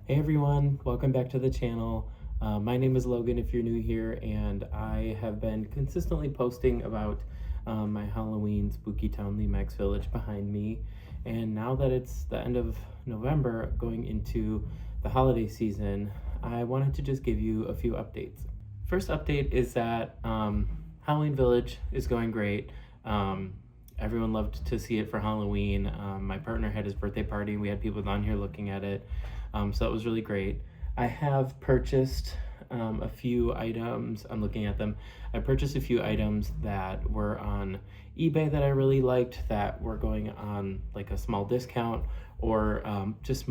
Hey everyone, welcome back to the channel. My name is Logan if you're new here, and I have been consistently posting about my Halloween Spooky Town Lemax Village behind me. And now that it's the end of November, going into the holiday season, I wanted to just give you a few updates. First update is that Halloween Village is going great. Everyone loved to see it for Halloween. My partner had his birthday party, and we had people down here looking at it. So that was really great. I have purchased a few items. I'm looking at them. I purchased a few items that were on eBay that I really liked, that were going on like a small discount, or just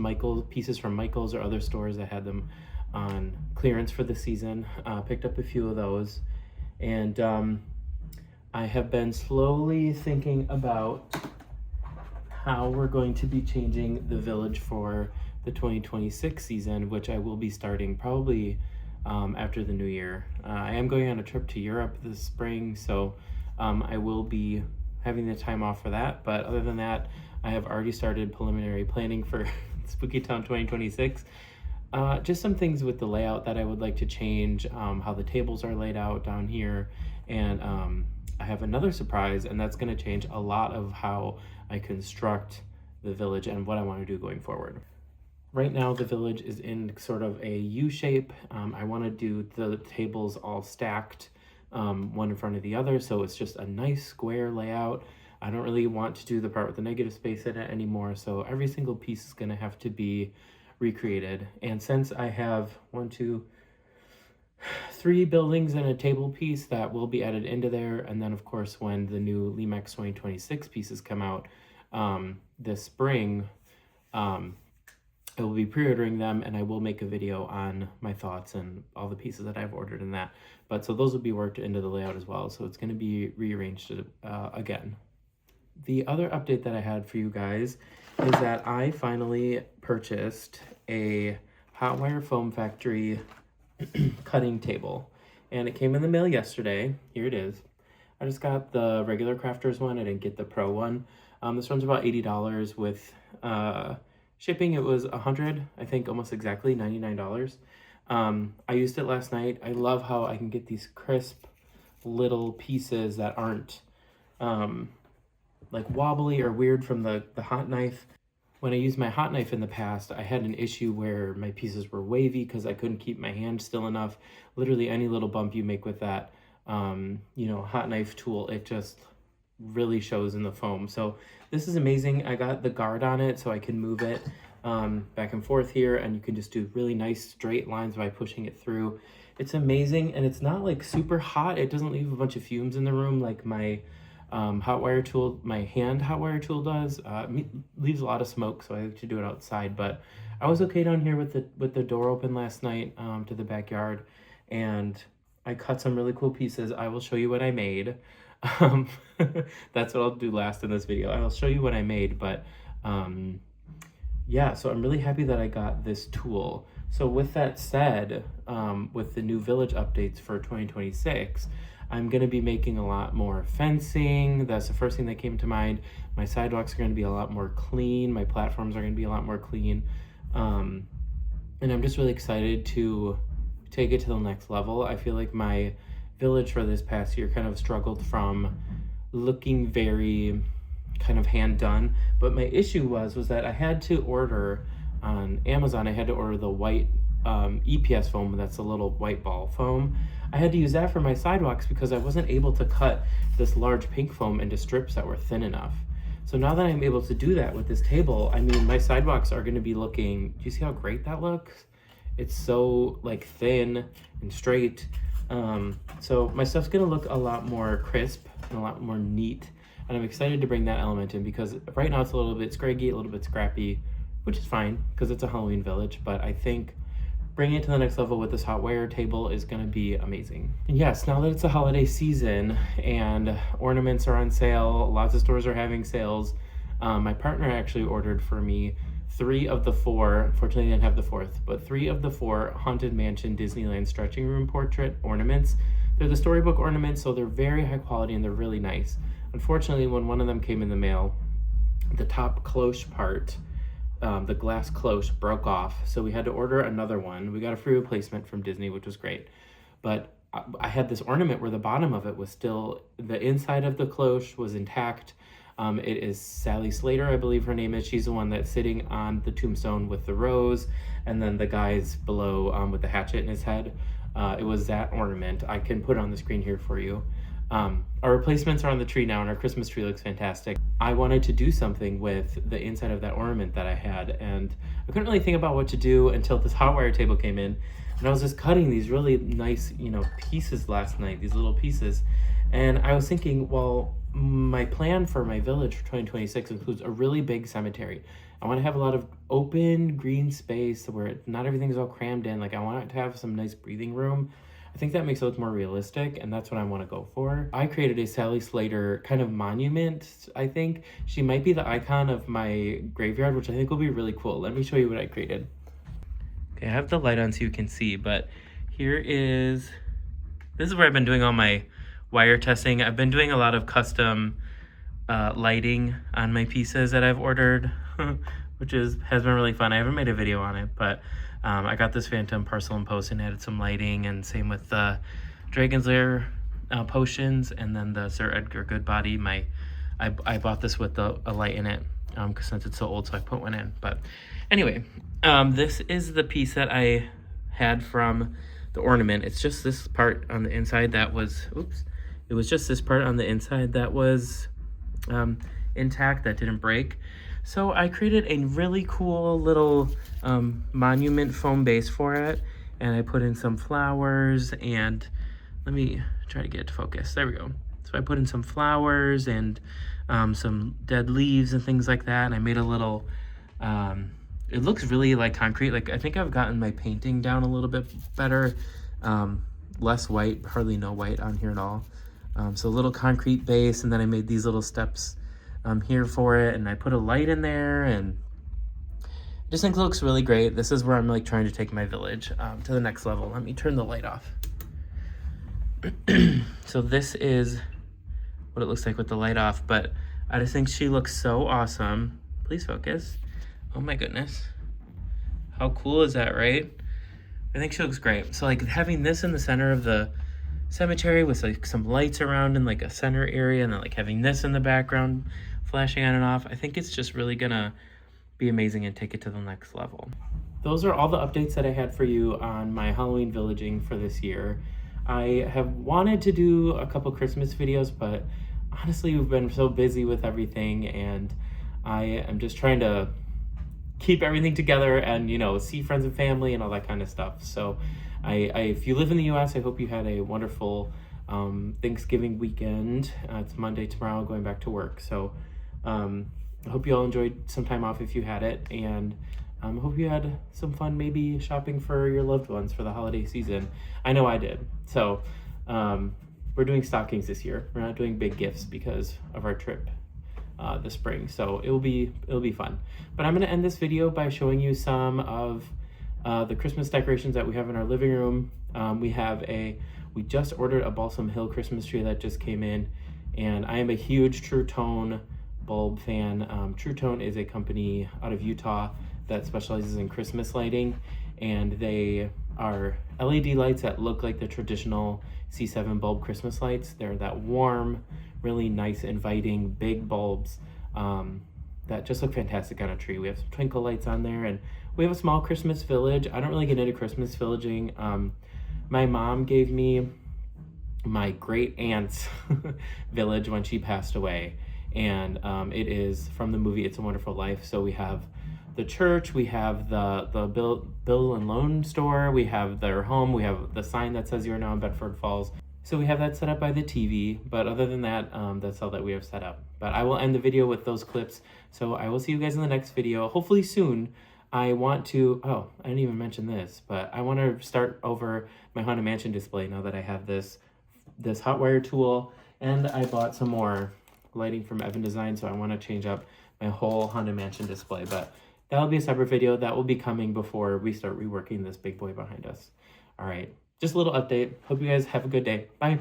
pieces from Michael's or other stores that had them on clearance for the season. Picked up a few of those, and I have been slowly thinking about how we're going to be changing the village for the 2026 season, which I will be starting probably after the new year. I am going on a trip to Europe this spring, so I will be having the time off for that. But other than that, I have already started preliminary planning for Spooky Town 2026. Just some things with the layout that I would like to change, how the tables are laid out down here, and I have another surprise, and that's going to change a lot of how I construct the village and what I want to do going forward. Right now, the village is in sort of a U shape. I want to do the tables all stacked, one in front of the other, so it's just a nice square layout. I don't really want to do the part with the negative space in it anymore, so every single piece is going to have to be recreated. And since I have 3 buildings and a table piece that will be added into there, and then of course when the new Lemax 2026 pieces come out this spring, I will be pre-ordering them, and I will make a video on my thoughts and all the pieces that I've ordered in that. But so those will be worked into the layout as well, so it's going to be rearranged again. The other update that I had for you guys is that I finally purchased a Hot Wire Foam Factory cutting table, and it came in the mail yesterday. Here it is. I just got the regular crafters one. I didn't get the pro one. This one's about $80 with shipping. It was $100, I think, almost exactly $99. I used it last night. I love how I can get these crisp little pieces that aren't like wobbly or weird from the hot knife. When I used my hot knife in the past, I had an issue where my pieces were wavy because I couldn't keep my hand still enough. Literally any little bump you make with that hot knife tool, it just really shows in the foam. So this is amazing. I got the guard on it so I can move it back and forth here, and you can just do really nice straight lines by pushing it through. It's amazing, and it's not like super hot. It doesn't leave a bunch of fumes in the room like my hot wire tool, my hand hot wire tool does. Leaves a lot of smoke, so I like to do it outside. But I was okay down here with the door open last night to the backyard, and I cut some really cool pieces. I will show you what I made. That's what I'll do last in this video. I'll show you what I made, but yeah, so I'm really happy that I got this tool. So with that said, with the new village updates for 2026, I'm going to be making a lot more fencing. That's the first thing that came to mind. My sidewalks are going to be a lot more clean. My platforms are going to be a lot more clean. And I'm just really excited to take it to the next level. I feel like my village for this past year kind of struggled from looking very kind of hand done, but my issue was that I had to order on Amazon. I had to order the white EPS foam. That's a little white ball foam. I had to use that for my sidewalks because I wasn't able to cut this large pink foam into strips that were thin enough. So now that I'm able to do that with this table, I mean, my sidewalks are going to be looking, do you see how great that looks? It's so like thin and straight. So my stuff's gonna look a lot more crisp and a lot more neat, and I'm excited to bring that element in because right now it's a little bit scraggy, a little bit scrappy, which is fine because it's a Halloween village, but I think bringing it to the next level with this hot wire table is gonna be amazing. And yes, now that it's a holiday season and ornaments are on sale, lots of stores are having sales, my partner actually ordered for me 3 of the 4, fortunately I didn't have the 4th, but 3 of the 4 Haunted Mansion Disneyland stretching room portrait ornaments. They're the storybook ornaments, so they're very high quality and they're really nice. Unfortunately, when one of them came in the mail, the top cloche part the glass cloche broke off, so we had to order another one. We got a free replacement from Disney, which was great. But I had this ornament where the bottom of it was still, the inside of the cloche was intact. It is Sally Slater, I believe her name is. She's the one that's sitting on the tombstone with the rose, and then the guy's below with the hatchet in his head. It was that ornament. I can put it on the screen here for you. Our replacements are on the tree now, and our Christmas tree looks fantastic. I wanted to do something with the inside of that ornament that I had, and I couldn't really think about what to do until this hot wire table came in. And I was just cutting these really nice, pieces last night, these little pieces. And I was thinking, well, my plan for my village for 2026 includes a really big cemetery. I want to have a lot of open green space where not everything's all crammed in. Like, I want it to have some nice breathing room. I think that makes it look more realistic, and that's what I want to go for. I created a Sally Slater kind of monument, I think. She might be the icon of my graveyard, which I think will be really cool. Let me show you what I created. Okay, I have the light on so you can see, but this is where I've been doing all my wire testing. I've been doing a lot of custom lighting on my pieces that I've ordered, which has been really fun. I haven't made a video on it, but I got this Phantom Parcel and Post and added some lighting, and same with the Dragon's Lair potions, and then the Sir Edgar Goodbody. I bought this with a light in it, since it's so old, so I put one in. But anyway, this is the piece that I had from the ornament. It's just this part on the inside that was, it was just this part on the inside that was intact, that didn't break. So I created a really cool little monument foam base for it, and I put in some flowers, and let me try to get it to focus. There we go. So I put in some flowers and some dead leaves and things like that, and I made a little, it looks really like concrete. Like, I think I've gotten my painting down a little bit better, less white, hardly no white on here at all. So a little concrete base, and then I made these little steps here for it, and I put a light in there, and I just think it looks really great. This is where I'm like trying to take my village to the next level. Let me turn the light off. So this is what it looks like with the light off, but I just think she looks so awesome. Please focus. Oh my goodness. How cool is that, right? I think she looks great. So like having this in the center of the cemetery with like some lights around in like a center area, and then like having this in the background flashing on and off, I think it's just really gonna be amazing and take it to the next level. Those are all the updates that I had for you on my Halloween villaging for this year. I have wanted to do a couple Christmas videos, but honestly, we've been so busy with everything, and I am just trying to keep everything together and, see friends and family and all that kind of stuff. So if you live in the US, I hope you had a wonderful Thanksgiving weekend. It's Monday tomorrow, going back to work. So I hope you all enjoyed some time off if you had it, and I hope you had some fun maybe shopping for your loved ones for the holiday season. I know I did. So we're doing stockings this year. We're not doing big gifts because of our trip this spring. So it'll be fun. But I'm gonna end this video by showing you some of the Christmas decorations that we have in our living room. We just ordered a Balsam Hill Christmas tree that just came in, and I am a huge True Tone bulb fan. True Tone is a company out of Utah that specializes in Christmas lighting, and they are LED lights that look like the traditional C7 bulb Christmas lights. They're that warm, really nice, inviting, big bulbs that just look fantastic on a tree. We have some twinkle lights on there, and we have a small Christmas village. I don't really get into Christmas villaging. My mom gave me my great aunt's village when she passed away, and it is from the movie It's a Wonderful Life. So we have the church, we have the Bill and Loan store, we have their home, we have the sign that says You're Now in Bedford Falls. So we have that set up by the TV, but other than that, that's all that we have set up. But I will end the video with those clips, so I will see you guys in the next video, hopefully soon. I want to, I didn't even mention this, but I want to start over my Haunted Mansion display now that I have this hot wire tool, and I bought some more lighting from Evan Design, so I want to change up my whole Haunted Mansion display, but that'll be a separate video that will be coming before we start reworking this big boy behind us. All right, just a little update. Hope you guys have a good day. Bye.